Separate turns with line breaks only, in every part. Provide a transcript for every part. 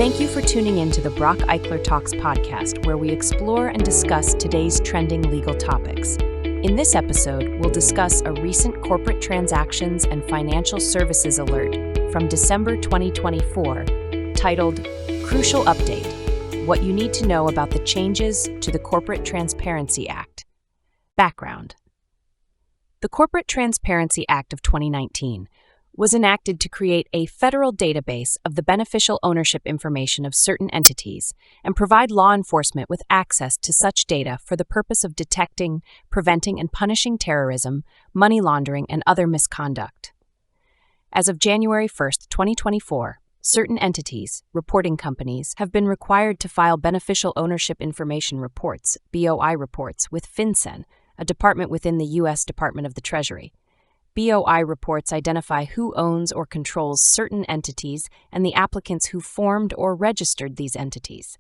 Thank you for tuning in to the Brock Eichler Talks podcast, where we explore and discuss today's trending legal topics. In this episode, we'll discuss a recent corporate transactions and financial services alert from December 2024, titled Crucial Update: What You Need to Know About the Changes to the Corporate Transparency Act. Background: The Corporate Transparency Act of 2019 was enacted to create a federal database of the beneficial ownership information of certain entities and provide law enforcement with access to such data for the purpose of detecting, preventing, and punishing terrorism, money laundering, and other misconduct. As of January 1, 2024, certain entities, reporting companies, have been required to file beneficial ownership information reports, BOI reports, with FinCEN, a department within the U.S. Department of the Treasury. BOI reports identify who owns or controls certain entities and the applicants who formed or registered these entities.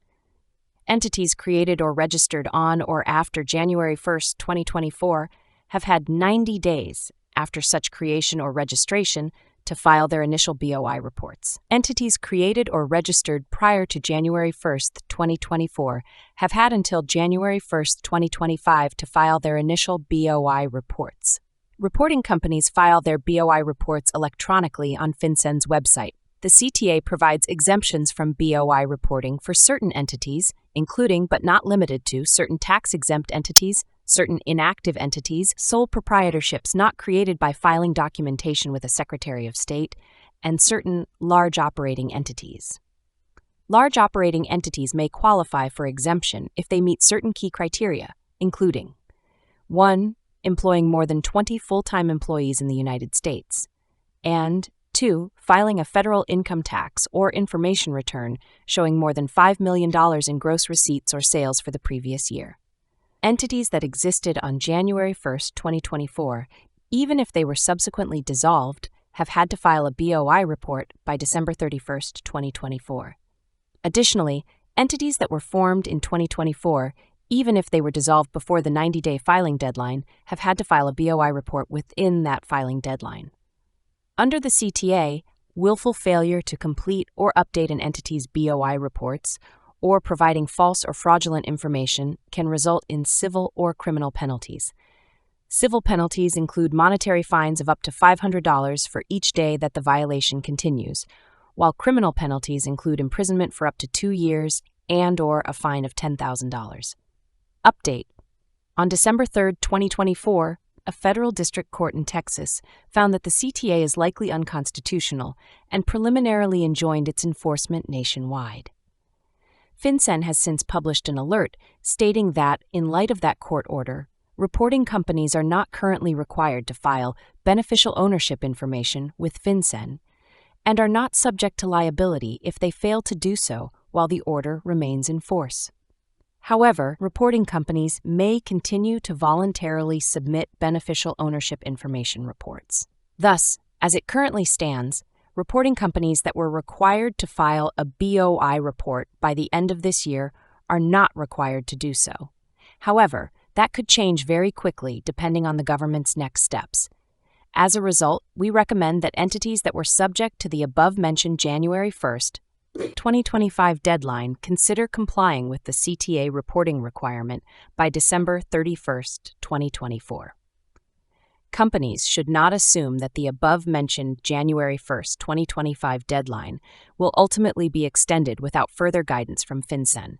Entities created or registered on or after January 1, 2024 have had 90 days after such creation or registration to file their initial BOI reports. Entities created or registered prior to January 1, 2024 have had until January 1, 2025 to file their initial BOI reports. Reporting companies file their BOI reports electronically on FinCEN's website. The CTA provides exemptions from BOI reporting for certain entities, including but not limited to certain tax-exempt entities, certain inactive entities, sole proprietorships not created by filing documentation with a Secretary of State, and certain large operating entities. Large operating entities may qualify for exemption if they meet certain key criteria, including 1. Employing more than 20 full-time employees in the United States, and 2. Filing a federal income tax or information return showing more than $5 million in gross receipts or sales for the previous year. Entities that existed on January 1, 2024, even if they were subsequently dissolved, have had to file a BOI report by December 31, 2024. Additionally, entities that were formed in 2024, even if they were dissolved before the 90-day filing deadline, have had to file a BOI report within that filing deadline. Under the CTA, willful failure to complete or update an entity's BOI reports or providing false or fraudulent information can result in civil or criminal penalties. Civil penalties include monetary fines of up to $500 for each day that the violation continues, while criminal penalties include imprisonment for up to 2 years and/or a fine of $10,000. Update: On December 3, 2024, a federal district court in Texas found that the CTA is likely unconstitutional and preliminarily enjoined its enforcement nationwide. FinCEN has since published an alert stating that, in light of that court order, reporting companies are not currently required to file beneficial ownership information with FinCEN and are not subject to liability if they fail to do so while the order remains in force. However, reporting companies may continue to voluntarily submit beneficial ownership information reports. Thus, as it currently stands, reporting companies that were required to file a BOI report by the end of this year are not required to do so. However, that could change very quickly depending on the government's next steps. As a result, we recommend that entities that were subject to the above-mentioned January 1st, 2025 deadline consider complying with the CTA reporting requirement by December 31, 2024. Companies should not assume that the above-mentioned January 1, 2025 deadline will ultimately be extended without further guidance from FinCEN.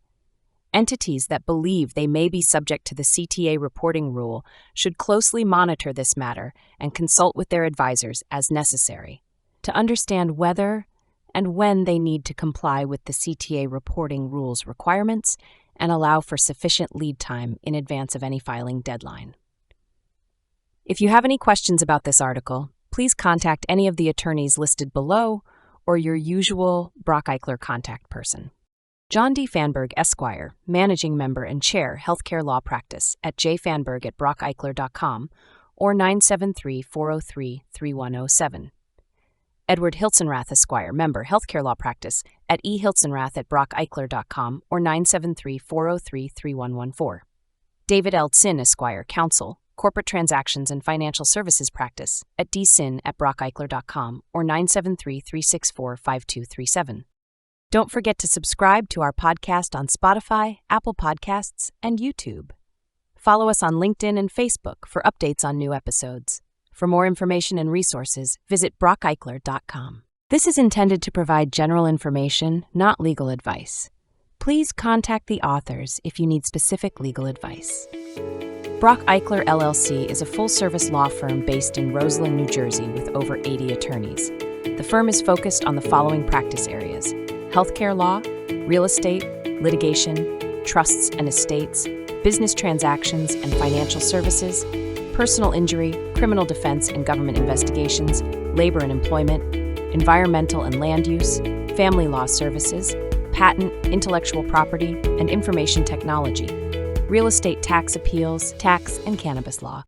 Entities that believe they may be subject to the CTA reporting rule should closely monitor this matter and consult with their advisors as necessary to understand whether and when they need to comply with the CTA reporting rules requirements and allow for sufficient lead time in advance of any filing deadline. If you have any questions about this article, please contact any of the attorneys listed below or your usual Brock Eichler contact person. John D. Fanburg, Esquire, Managing Member and Chair, Healthcare Law Practice at jfanburg@brockeichler.com or 973-403-3107. Edward Hilzenrath, Esquire, Member, Healthcare Law Practice at ehilzenrath@brockeichler.com or 973-403-3114. David L. Tsin, Esquire, Counsel, Corporate Transactions and Financial Services Practice at dtsin@brockeichler.com or 973-364-5237. Don't forget to subscribe to our podcast on Spotify, Apple Podcasts, and YouTube. Follow us on LinkedIn and Facebook for updates on new episodes. For more information and resources, visit brockeichler.com. This is intended to provide general information, not legal advice. Please contact the authors if you need specific legal advice. Brock Eichler LLC is a full-service law firm based in Roseland, New Jersey with over 80 attorneys. The firm is focused on the following practice areas: healthcare law, real estate, litigation, trusts and estates, business transactions and financial services, personal injury, criminal defense and government investigations, labor and employment, environmental and land use, family law services, patent, intellectual property, and information technology, real estate tax appeals, tax and cannabis law.